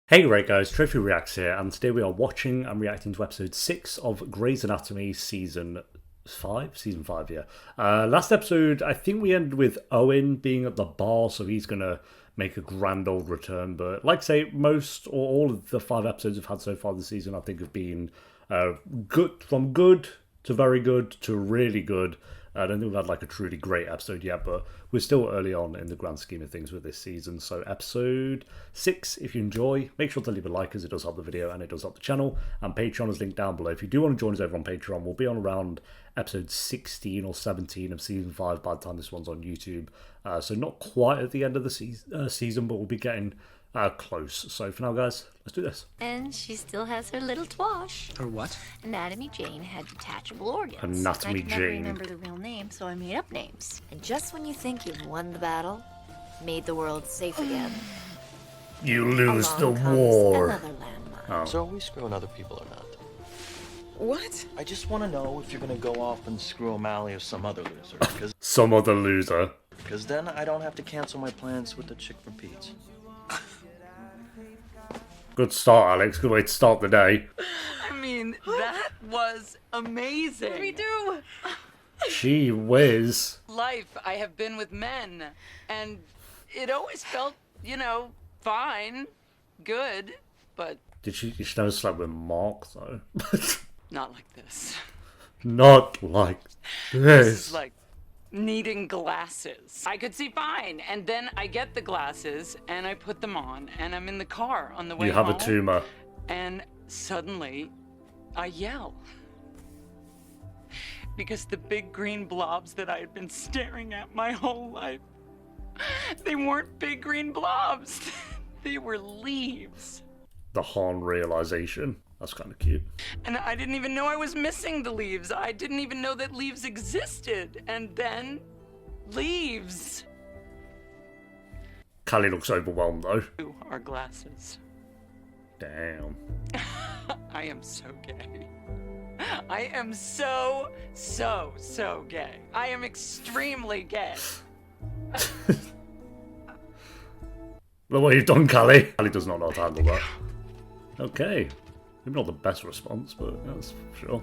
Hey right guys, Trophy Reacts here, and today we are watching and reacting to episode 6 of Grey's Anatomy season 5? Season 5, yeah. Last episode, I think we ended with Owen being at the bar, so he's going to make a grand old return, but like I say, most or all of the 5 episodes we've had so far this season I think have been good, from good to very good to really good. I don't think we've had like a truly great episode yet, but we're still early on in the grand scheme of things with this season. So episode 6, if you enjoy, make sure to leave a like as it does help the video and it does help the channel. And Patreon is linked down below. If you do want to join us over on Patreon, we'll be on around episode 16 or 17 of season 5 by the time this one's on YouTube. So not quite at the end of the season, but we'll be getting close. So for now, guys, let's do this. And she still has her little twash. Her what? Anatomy Jane had detachable organs. Anatomy I could never Jane. remember the real name, so I made up names. And just when you think you've won the battle, made the world safe again, You lose along the comes war. another landmine. So are we screwing other people or not? What? I just want to know if you're going to go off and screw O'Malley or some other loser. Some other loser. Because then I don't have to cancel my plans with the chick from Pete's. Good start, Alex. Good way to start the day. I mean, that was amazing. What do we do? Gee whiz. Life, I have been with men, and it always felt, you know, fine, good, but You should never slept with Mark, though. not like this. Not like This this. is like needing glasses. I could see fine, and then I get the glasses, and I put them on, and I'm in the car on the way You have home, a tumor. and suddenly, I yell. Because the big green blobs that I had been staring at my whole life, they weren't big green blobs. They were leaves. The Han realization. That's kind of cute. And I didn't even know I was missing the leaves. I didn't even know that leaves existed. And then, leaves. Callie looks overwhelmed, though. Our glasses. Damn. I am so gay. I am so gay. I am extremely gay. Look what you've done, Callie. Callie does not know how to handle that. Okay. Maybe not the best response, but that's for sure.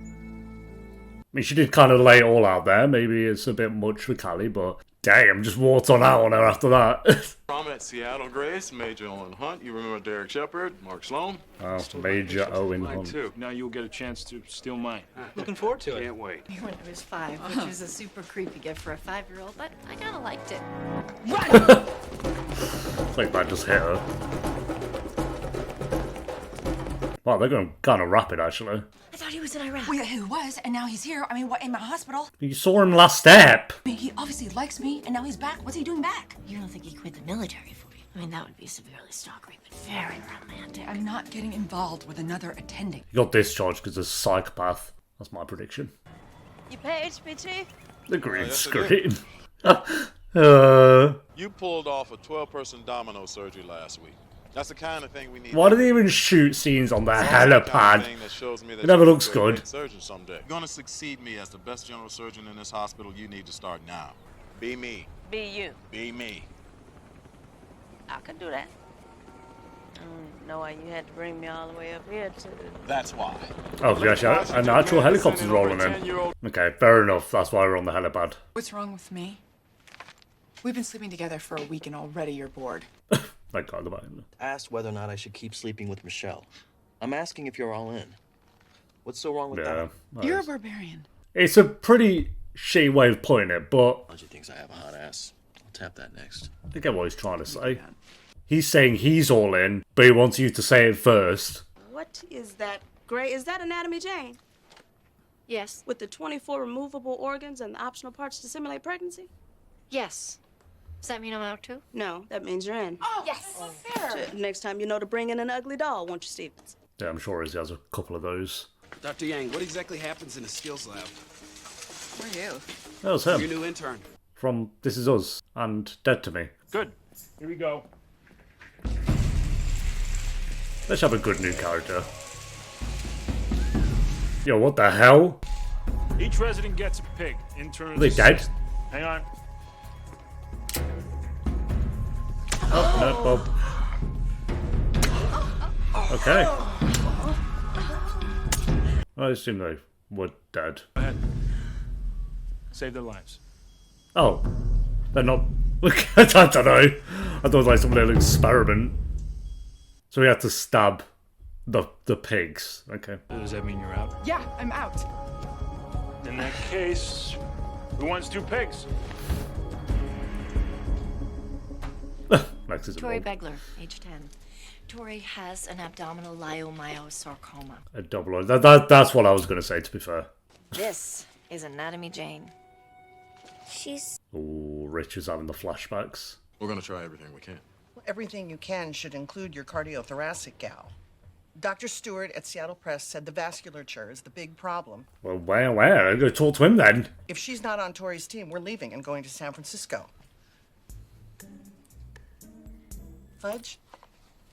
I mean, she did kind of lay it all out there. Maybe it's a bit much for Callie, but damn, just walked on out on her after that. Prominent Seattle Grace, Major Owen Hunt. You remember Derek Shepard, Mark Sloan? Oh, Major Owen Mine Hunt. too. Now you'll get a chance to steal mine. Looking forward to it. Can't wait. When I was 5, which was a super creepy gift for a 5-year-old, but I kind of liked it. It's like that just hit her. Wow, they're going kind of rapid, actually. I thought he was in Iraq. Well, yeah, he was, and now he's here. I mean, what, in my hospital? You saw him last step. I mean, he obviously likes me, and now he's back. What's he doing back? You don't think he quit the military for you? I mean, that would be severely stalkering, but very romantic. I'm not getting involved with another attending. He got discharged because of a psychopath. That's my prediction. You pay HBT? The green yes, I screen. You pulled off a 12-person domino surgery last week. That's the kind of thing we need. Why do they even shoot scenes on the helipad? It never looks good. Surgeon someday. You're gonna succeed me as the best general surgeon in this hospital. You need to start now. Be me. Be you. Be me. I could do that. I don't know why you had to bring me all the way up here to... That's why. Oh, yeah, an actual helicopter's rolling in. Okay, fair enough. That's why we're on the helipad. What's wrong with me? We've been sleeping together for a week, and already you're bored. Thank God about it. Asked whether or not I should keep sleeping with Michelle. I'm asking if you're all in. What's so wrong with Yeah. that? You're a barbarian. It's a pretty shitty way of putting it, but Bungie thinks I have a hot ass. I'll tap that next. I get what he's trying to say. He's saying he's all in, but he wants you to say it first. What is that, Gray? Is that Anatomy Jane? Yes. With the 24 removable organs and the optional parts to simulate pregnancy? Yes. Does that mean I'm out too? No, that means you're in. Oh, Yes. fair. Next time you know to bring in an ugly doll, won't you, Stevens? Yeah, I'm sure he has a couple of those. Dr. Yang, what exactly happens in a skills lab? Who are you? That was Your him. new intern. From This Is Us and Dead to Me. Good. Here we go. Let's have a good new character. Yo, what the hell? Each resident gets a pig. Interns. Are they dead? Hang on. Oh, no, Bob. Okay. I assume they were dead. Go ahead. Save their lives. Oh. They're not... I don't know. I thought it was like some little experiment. So we had to stab the pigs. Okay. Does that mean you're out? Yeah, I'm out. In that case, who wants 2 pigs? Max is Tori involved. Begler, age 10. Tori has an abdominal leiomyosarcoma. A double. That's what I was going to say, to be fair. This is Anatomy Jane. She's... Ooh, Rich is having the flashbacks. We're gonna try everything we can. Well, everything you can should include your cardiothoracic gal. Dr. Stewart at Seattle Press said the vasculature is the big problem. Well, where? I'll go talk to him then. If she's not on Tori's team, we're leaving and going to San Francisco. Fudge?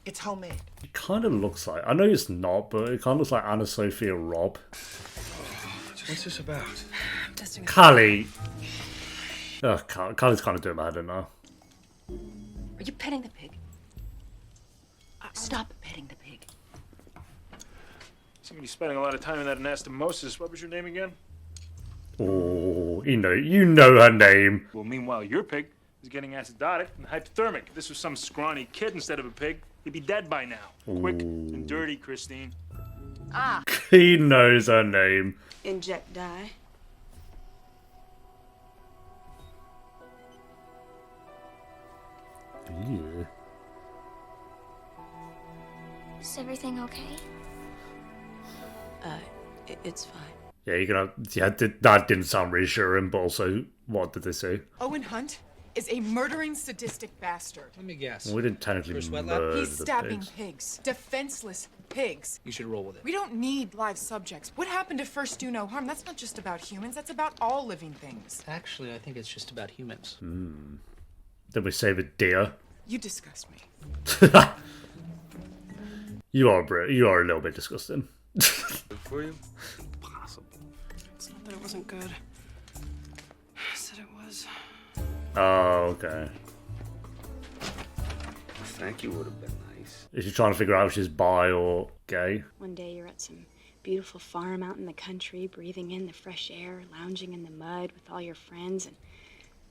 It's homemade. It kind of looks like... I know it's not, but it kind of looks like Anna Sophia Robb. What's this about? Callie. Callie's kind of doing my head in now. Are you petting the pig? Stop petting the pig. Somebody's spending a lot of time in that anastomosis. What was your name again? Oh, you know her name. Well, meanwhile, your pig is getting acidotic and hypothermic. If this was some scrawny kid instead of a pig, he'd be dead by now. Quick and dirty, Christine. He knows her name. Inject dye. Yeah. Is everything okay? It's fine. Yeah, you're gonna... Yeah, that didn't sound reassuring, but also, what did they say? Owen Hunt is a murdering, sadistic bastard. Let me guess. We didn't technically First wet lab? murder He's the stabbing pigs. pigs. Defenseless pigs. You should roll with it. We don't need live subjects. What happened to First Do No Harm? That's not just about humans. That's about all living things. Actually, I think it's just about humans. Then we save a deer. You disgust me. You are a little bit disgusting. Good for you? Impossible. It's not that it wasn't good. I said it was. Oh, okay. Thank you would have been nice. Is she trying to figure out if she's bi or gay? One day you're at some beautiful farm out in the country, breathing in the fresh air, lounging in the mud with all your friends, and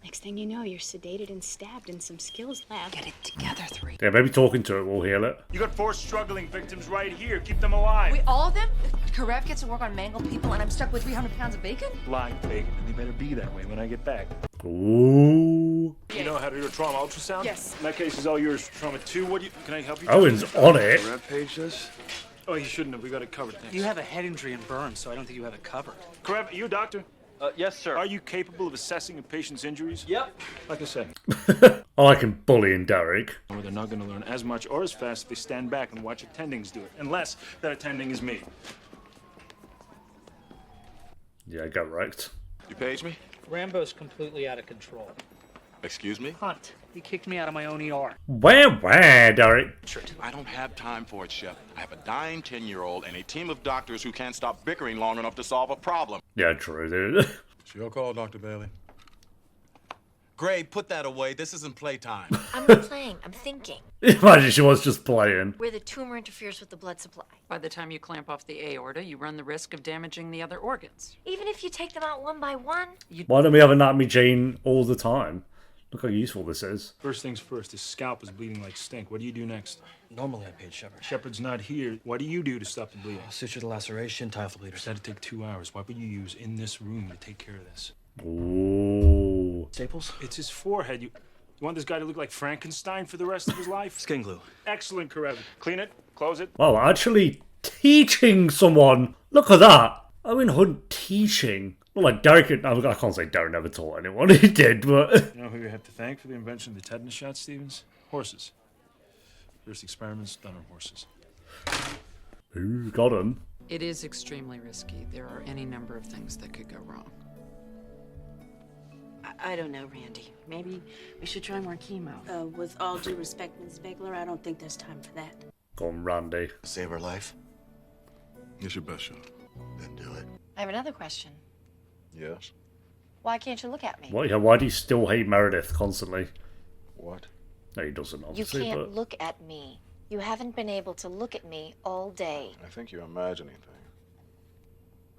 next thing you know, you're sedated and stabbed in some skills lab. Get it together, three. Yeah, maybe talking to it will heal it. You got 4 struggling victims right here. Keep them alive. Wait, all of them? Karev gets to work on mangled people and I'm stuck with 300 pounds of bacon? Live bacon, and they better be that way when I get back. Ooh. You know how to do a trauma ultrasound? Yes. In that case, is all yours for trauma 2. Can I help you? Owen's on it. Rampage this? Oh, you shouldn't have. We got it covered. Thanks. You have a head injury and burns, so I don't think you have it covered. Karev, are you a doctor? Yes, sir. Are you capable of assessing a patient's injuries? Yep. Like I said, I like him bullying Derek. they're not going to learn as much or as fast if they stand back and watch attendings do it. Unless that attending is me. Yeah, get wrecked. You paged me? Rambo's completely out of control. Excuse me? Hunt. He kicked me out of my own ER. Where, Derek? I don't have time for it, Chef. I have a dying 10-year-old and a team of doctors who can't stop bickering long enough to solve a problem. Yeah, true, dude. It's your call, Dr. Bailey. Gray, put that away. This isn't playtime. I'm not playing, I'm thinking. Imagine she was just playing. Where the tumor interferes with the blood supply. By the time you clamp off the aorta, you run the risk of damaging the other organs. Even if you take them out one by one. Why don't we have Anatomy Jane all the time? Look how useful this is. First things first, his scalp is bleeding like stink. What do you do next? Normally I paid Shepard. Shepard's not here. What do you do to stop the bleeding? Suture the laceration, tie off the bleeders. That'd take 2 hours. What would you use in this room to take care of this? Ooh. Staples? It's his forehead. You want this guy to look like Frankenstein for the rest of his life? Skin glue. Excellent, Karev. Clean it, close it. Wow, actually teaching someone. Look at that. Owen Hunt teaching. Well, like Derek, I can't say Derek never taught anyone. He did, but... You know who you have to thank for the invention of the tetanus shot, Stevens? Horses. First experiments done on horses. Who got him? It is extremely risky. There are any number of things that could go wrong. I don't know, Randy. Maybe we should try more chemo. With all due respect, Ms. Begler, I don't think there's time for that. Go on, Randy. Save her life? It's your best shot. Then do it. I have another question. Yes? Why can't you look at me? What? Yeah, why do you still hate Meredith constantly? What? No, he doesn't, You obviously, can't but... look at me. You haven't been able to look at me all day. I think you're imagining things.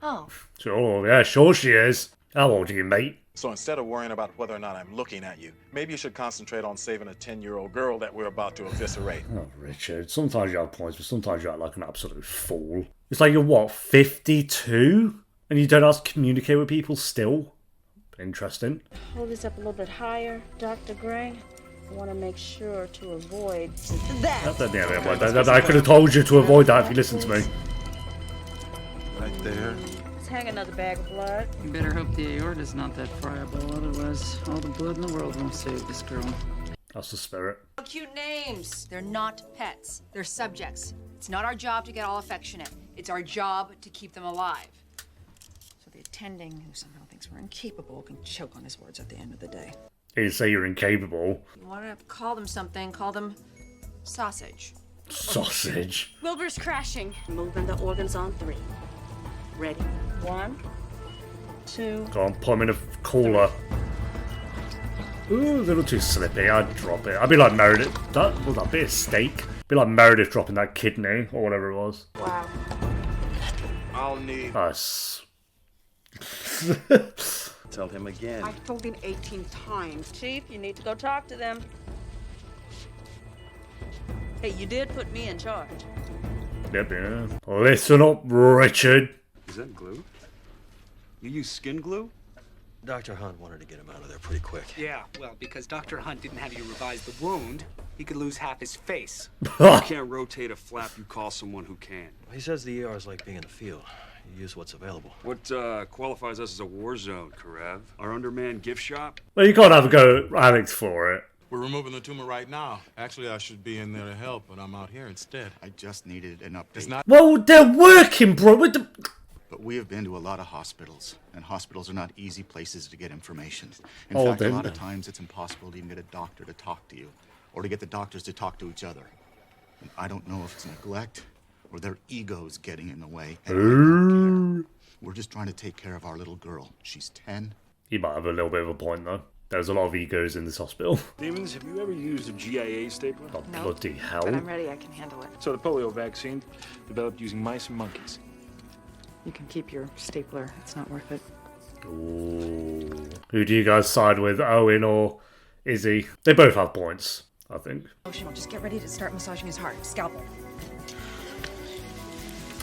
Oh, Sure, yeah, sure she is. How old are you, mate? So instead of worrying about whether or not I'm looking at you, maybe you should concentrate on saving a 10-year-old girl that we're about to eviscerate. Oh, Richard, sometimes you have points, but sometimes you act like an absolute fool. It's like you're, what, 52? And you don't have to communicate with people still? Interesting. Hold this up a little bit higher, Dr. Gray. I want to make sure to avoid that. I could have told you to avoid that if you listened to me. Right there. Let's hang another bag of blood. You better hope the aorta's not that friable, otherwise all the blood in the world won't save this girl. That's the spirit. Cute names. They're not pets. They're subjects. It's not our job to get all affectionate. It's our job to keep them alive. So the attending, who somehow thinks we're incapable, can choke on his words at the end of the day. You say you're incapable. You want to call them something, call them sausage. Sausage. Wilbur's crashing. Moving the organs on 3. Ready? 1, 2. Go on, put him in a cooler. Ooh, a little too slippy. I'd drop it. I'd be like Meredith. Would that be a steak? Be like Meredith dropping that kidney or whatever it was. Wow. I'll need... Nice. Tell him again. I've told him 18 times. Chief, you need to go talk to them. Hey, you did put me in charge. Yep, yeah. Listen up, Richard. Is that glue? You use skin glue? Dr. Hunt wanted to get him out of there pretty quick. Yeah, well, because Dr. Hunt didn't have you revise the wound, he could lose half his face. You can't rotate a flap, you call someone who can. He says the ER is like being in the field. You use what's available. What qualifies us as a war zone, Karev? Our undermanned gift shop? Well, you can't have a go at Alex for it. We're removing the tumor right now. Actually, I should be in there to help, but I'm out here instead. I just needed an update. It's not... Well, they're working, bro. With the... But we have been to a lot of hospitals, and hospitals are not easy places to get information. In Oh, fact, a then- lot of times it's impossible to even get a doctor to talk to you, or to get the doctors to talk to each other. And I don't know if it's neglect, or their egos getting in the way. And I don't care. We're just trying to take care of our little girl. She's 10. He might have a little bit of a point, though. There's a lot of egos in this hospital. Demons, have you ever used a GIA stapler? Oh, bloody hell. But I'm ready, I can handle it. So the polio vaccine, developed using mice and monkeys. You can keep your stapler. It's not worth it. Ooh. Who do you guys side with, Owen or Izzy? They both have points, I think. Emotional. Just get ready to start massaging his heart. Scalpel.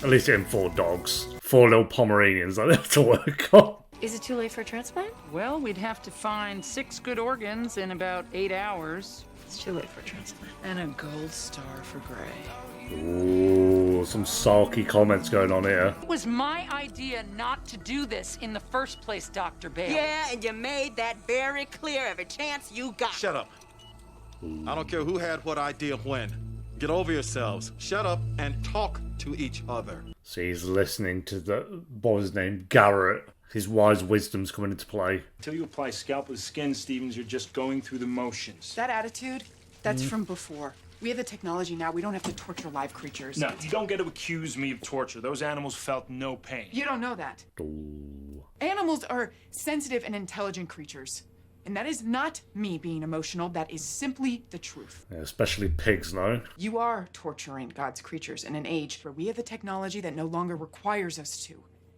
At least getting 4 dogs. 4 little Pomeranians that they have to work on. Is it too late for a transplant? Well, we'd have to find 6 good organs in about 8 hours. It's too late for a transplant. And a gold star for Gray. Ooh, some sulky comments going on here. It was my idea not to do this in the first place, Dr. Bale. Yeah, and you made that very clear every chance you got. Shut up. I don't care who had what idea when. Get over yourselves. Shut up and talk to each other. So he's listening to the, what was his name? Garrett. His wise wisdom's coming into play. Until you apply scalpel to skin, Stevens, you're just going through the motions. That attitude, that's from before. We have the technology now. We don't have to torture live creatures. No, you don't get to accuse me of torture. Those animals felt no pain. You don't know that. Ooh. Animals are sensitive and intelligent creatures. And that is not me being emotional. That is simply the truth. Yeah, especially pigs, no? You are torturing God's creatures in an age where we have the technology that no longer requires us to.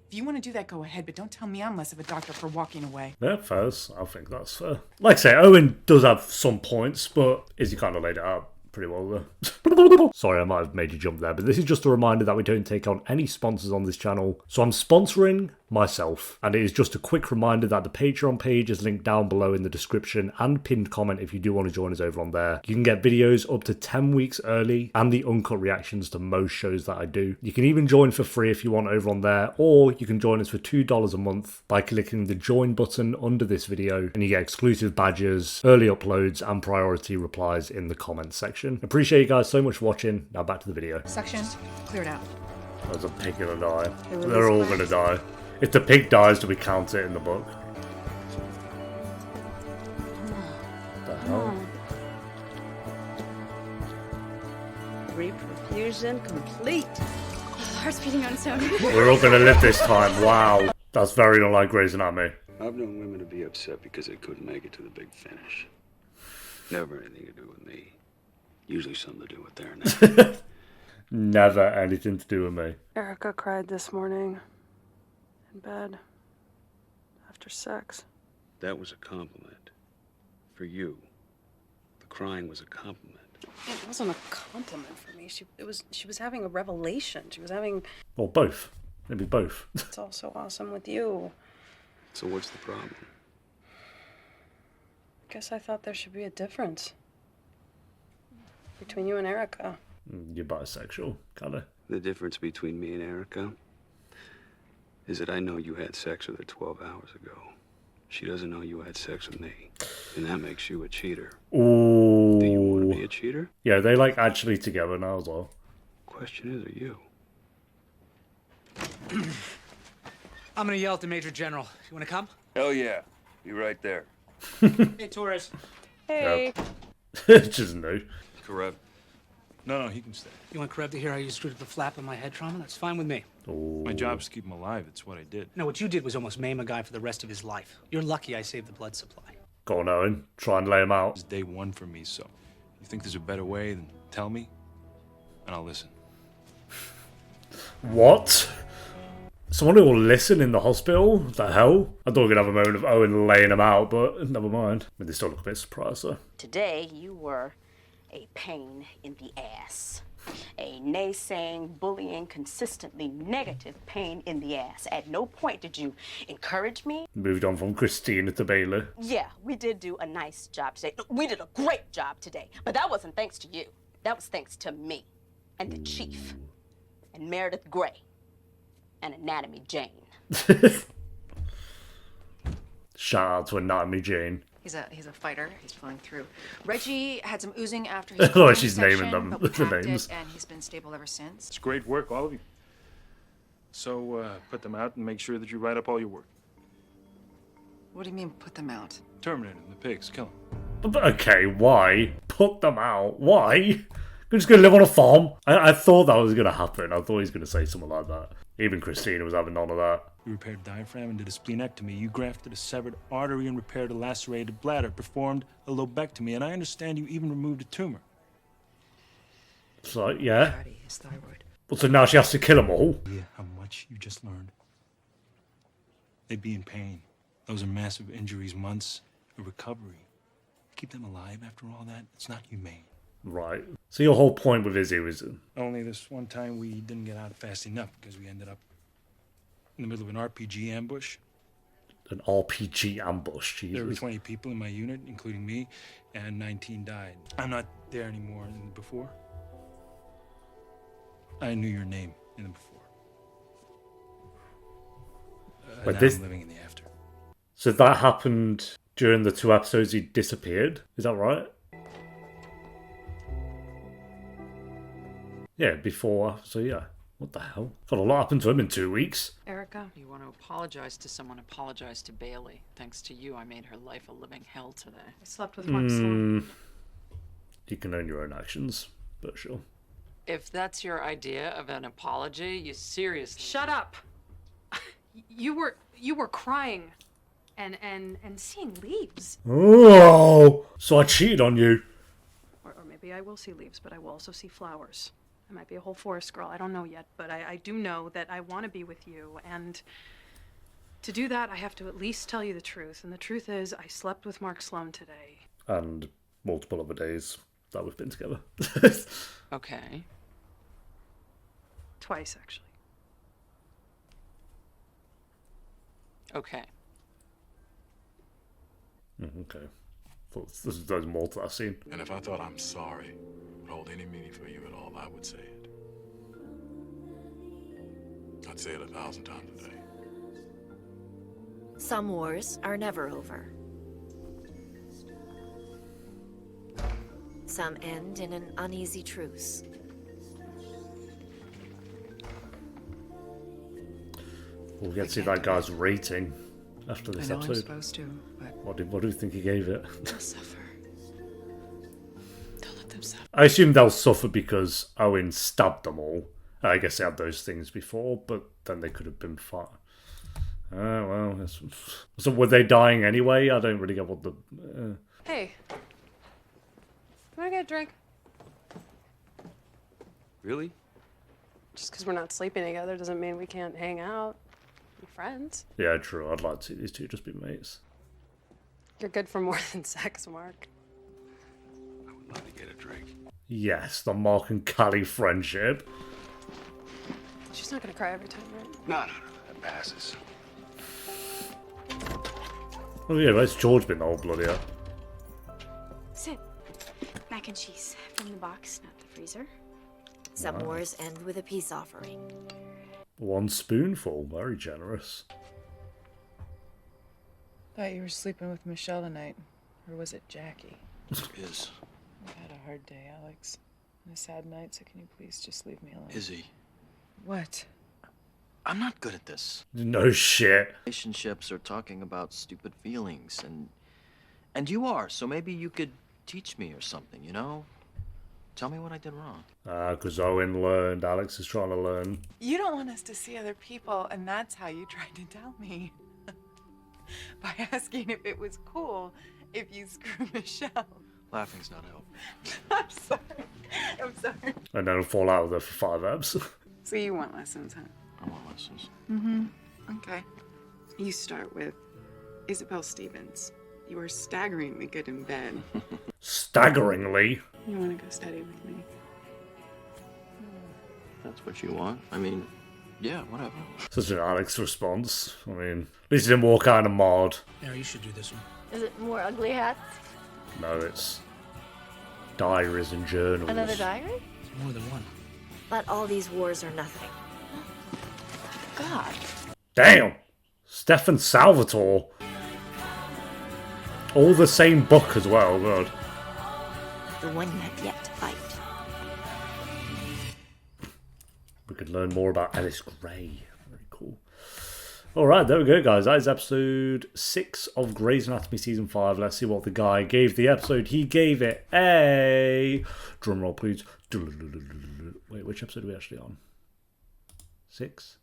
If you want to do that, go ahead, but don't tell me I'm less of a doctor for walking away. Yeah, fair. I think that's fair. Like I say, Owen does have some points, but Izzy kind of laid it out pretty well there. Sorry, I might have made you jump there, but this is just a reminder that we don't take on any sponsors on this channel. So I'm sponsoring myself, and it is just a quick reminder that the Patreon page is linked down below in the description and pinned comment if you do want to join us over on there. You can get videos up to 10 weeks early and the uncut reactions to most shows that I do. You can even join for free if you want over on there, or you can join us for $2 a month by clicking the join button under this video, and you get exclusive badges, early uploads, and priority replies in the comments section. Appreciate you guys so much for watching. Now back to the video. Section cleared out. There's a pig gonna die. They were They're all this gonna die. If the pig dies, do we count it in the book? The hell? Reperfusion complete. Heart's beating on its own. We're all gonna live this time. Wow. That's very unlike Grey's Anatomy. I've known women to be upset because they couldn't make it to the big finish. Never anything to do with me. Usually something to do with their name. Never anything to do with me. Erica cried this morning in bed after sex. That was a compliment. For you. The crying was a compliment. It wasn't a compliment for me. She was having a revelation. She was having. Or both. Maybe both. It's all so awesome with you. So what's the problem? Guess I thought there should be a difference between you and Erica. You're bisexual, kinda. The difference between me and Erica is that I know you had sex with her 12 hours ago. She doesn't know you had sex with me. And that makes you a cheater. Ooh. Do you want to be a cheater? Yeah, they like actually together now as well. Question is, are you? I'm gonna yell at the Major General. You wanna come? Hell yeah. Be right there. Hey, Torres. Hey. Just no. Karev. No, he can stay. You want Karev to hear how you screwed up the flap on my head trauma? That's fine with me. My job's to keep him alive. It's what I did. No, what you did was almost maim a guy for the rest of his life. You're lucky I saved the blood supply. Go on, Owen. Try and lay him out. It's day one for me, so you think there's a better way, then tell me, and I'll listen. What? Someone who will listen in the hospital? What the hell? I thought we were going to have a moment of Owen laying him out, but never mind. But they still look a bit surprised, though. Today, you were a pain in the ass. A naysaying, bullying, consistently negative pain in the ass. At no point did you encourage me. Moved on from Christina to Bailey. Yeah, we did do a nice job today. We did a great job today. But that wasn't thanks to you. That was thanks to me. And the chief. And Meredith Grey. And Anatomy Jane. Shout out to Anatomy Jane. He's a fighter. He's pulling through. Reggie had some oozing after Oh, his she's section, naming them, but we the packed names. it, and he's been stable ever since. It's great work, all of you. So, put them out and make sure that you write up all your work. What do you mean, put them out? Terminate them, the pigs, kill them. But okay, why? Put them out. Why? You're just going to live on a farm? I thought that was going to happen. I thought he was going to say something like that. Even Christina was having none of that. You repaired diaphragm and did a splenectomy. You grafted a severed artery and repaired a lacerated bladder. Performed a lobectomy. And I understand you even removed a tumor. It's like, yeah. His thyroid. Well, so now she has to kill them all? Yeah, how much you just learned. They'd be in pain. Those are massive injuries, months of recovery. Keep them alive after all that? It's not humane. Right. So your whole point with Izzy was... Only this one time we didn't get out fast enough because we ended up in the middle of an RPG ambush. An RPG ambush, Jesus. There were 20 people in my unit, including me, and 19 died. I'm not there anymore than before. I knew your name in the before. But now this... I'm living in the after. So that happened during the 2 episodes he disappeared? Is that right? Yeah, before. So yeah. What the hell? Got a lot happened to him in 2 weeks. Erica? You want to apologize to someone, apologize to Bailey. Thanks to you, I made her life a living hell today. I slept with Mark Sloan. You can own your own actions, but sure. If that's your idea of an apology, you seriously... Shut up! You were crying and seeing leaves. Oh! So I cheated on you. Or maybe I will see leaves, but I will also see flowers. I might be a whole forest girl. I don't know yet, but I do know that I want to be with you. And to do that, I have to at least tell you the truth. And the truth is, I slept with Mark Sloan today. And multiple other days that we've been together. Okay. Twice, actually. Okay. Okay. Thought there's more to that scene. And if I thought I'm sorry would hold any meaning for you at all, I would say it. I'd say it 1,000 times a day. Some wars are never over. Some end in an uneasy truce. We'll get to see that guy's rating after this I know episode. I'm supposed to, but... What do you think he gave it? They'll suffer. Don't let them suffer. I assume they'll suffer because Owen stabbed them all. I guess they had those things before, but then they could have been fine. Well, so were they dying anyway? I don't really get what the... Hey. You want to get a drink? Really? Just because we're not sleeping together doesn't mean we can't hang out. Be friends. Yeah, true. I'd like to see these two just be mates. You're good for more than sex, Mark. I would love to get a drink. Yes, the Mark and Callie friendship. She's not gonna cry every time, right? No, that passes. Oh yeah, where's George been the whole bloody hell? Sit. Mac and cheese from the box, not the freezer. Some Wow. wars end with a peace offering. 1 spoonful, very generous. Thought you were sleeping with Michelle tonight. Or was it Jackie? Is. I've had a hard day, Alex. And a sad night, so can you please just leave me alone? Izzy, What? I'm not good at this. No shit. Relationships are talking about stupid feelings, and you are, so maybe you could teach me or something, you know? Tell me what I did wrong. Because Owen learned, Alex is trying to learn. You don't want us to see other people, and that's how you tried to tell me. By asking if it was cool if you screw Michelle. Laughing's not helping. I'm sorry. I'm sorry. And then fall out with her for 5 eps. So you want lessons, huh? I want lessons. Mm-hmm. Okay. You start with Isabel Stevens. You are staggeringly good in bed. Staggeringly? You want to go study with me? That's what you want? I mean, yeah, whatever. Such an Alex response. I mean, at least he didn't walk out of mod. Yeah, you should do this one. Is it more ugly hats? No, it's diaries and journals. Another diary? More than one. But all these wars are nothing. God. Damn! Stefan Salvatore. All the same book as well, God. The one you have yet to fight. We could learn more about Alice Gray. Very cool. Alright, there we go, guys. That is episode 6 of Grey's Anatomy Season 5. Let's see what the guy gave the episode. He gave it a... Drumroll, please. Wait, which episode are we actually on? 6?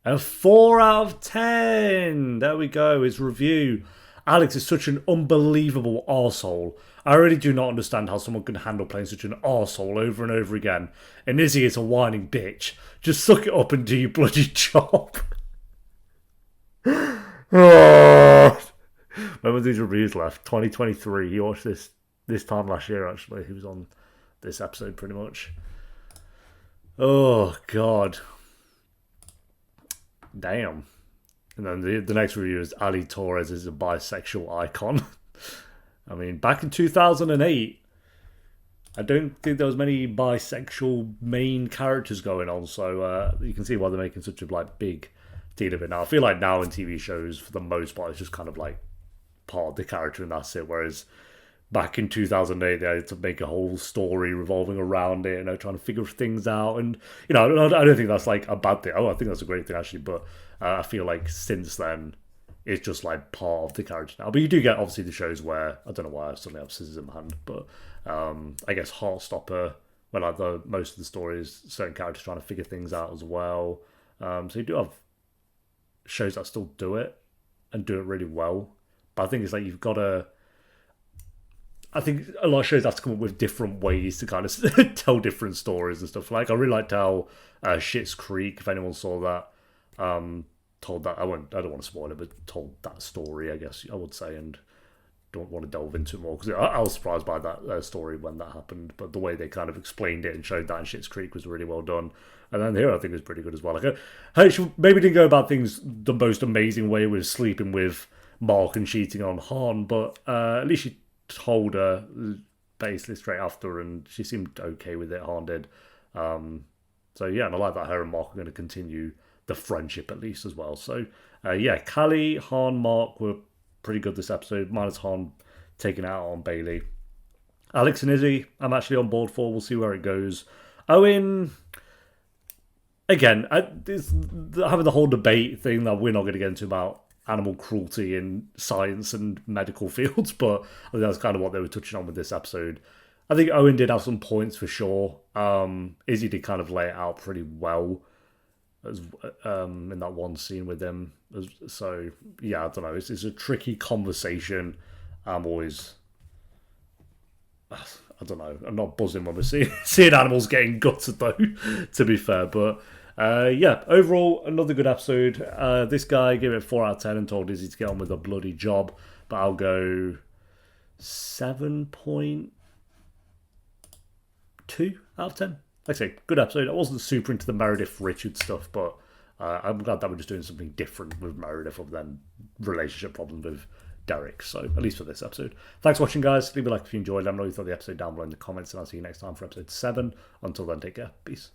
A 4 out of 10. There we go. His review. Alex is such an unbelievable arsehole. I really do not understand how someone can handle playing such an arsehole over and over again. And Izzy is a whining bitch. Just suck it up and do your bloody job. Oh. When was these reviews left? 2023. He watched this time last year, actually. He was on this episode pretty much. Oh, God. Damn. And then the next review is Ali Torres is a bisexual icon. I mean, back in 2008, I don't think there was many bisexual main characters going on, so you can see why they're making such a big deal of it now. I feel like now in TV shows, for the most part, it's just kind of like part of the character and that's it. Whereas back in 2008, they had to make a whole story revolving around it, trying to figure things out. And, I don't think that's like a bad thing. Oh, I think that's a great thing, actually. But I feel like since then, it's just like part of the character now. But you do get, obviously, the shows where, I don't know why I suddenly have scissors in my hand, but I guess Heartstopper, where like most of the story is certain characters trying to figure things out as well. So you do have shows that still do it and do it really well. But I think it's like you've got to... I think a lot of shows have to come up with different ways to kind of tell different stories and stuff. Like, I really liked how Schitt's Creek, if anyone saw that, told that. I don't want to spoil it, but told that story, I guess I would say, and don't want to delve into it more because I was surprised by that story when that happened. But the way they kind of explained it and showed that in Schitt's Creek was really well done. And then here, I think, was pretty good as well. Like, she maybe didn't go about things the most amazing way with sleeping with Mark and cheating on Han, but at least she told her basically straight after, and she seemed okay with it. Han did. So yeah, and I like that her and Mark are going to continue the friendship at least as well. So yeah, Callie, Han, Mark were pretty good this episode, minus Han taking it out on Bailey. Alex and Izzy, I'm actually on board for. We'll see where it goes. Owen, again, having the whole debate thing that we're not going to get into about animal cruelty in science and medical fields, but I think that's kind of what they were touching on with this episode. I think Owen did have some points for sure. Izzy did kind of lay it out pretty well as in that one scene with him. So yeah, I don't know. It's a tricky conversation. I'm always I don't know. I'm not buzzing when we're seeing animals getting gutted, though, to be fair. But yeah, overall, another good episode. This guy gave it 4 out of 10 and told Izzy to get on with a bloody job. But I'll go 7.2 out of 10. Like I say, good episode. I wasn't super into the Meredith Richard stuff, but I'm glad that we're just doing something different with Meredith other than relationship problems with Derek. So, at least for this episode. Thanks for watching, guys. Leave a like if you enjoyed. Let me know what you thought of the episode down below in the comments, and I'll see you next time for episode 7. Until then, take care. Peace.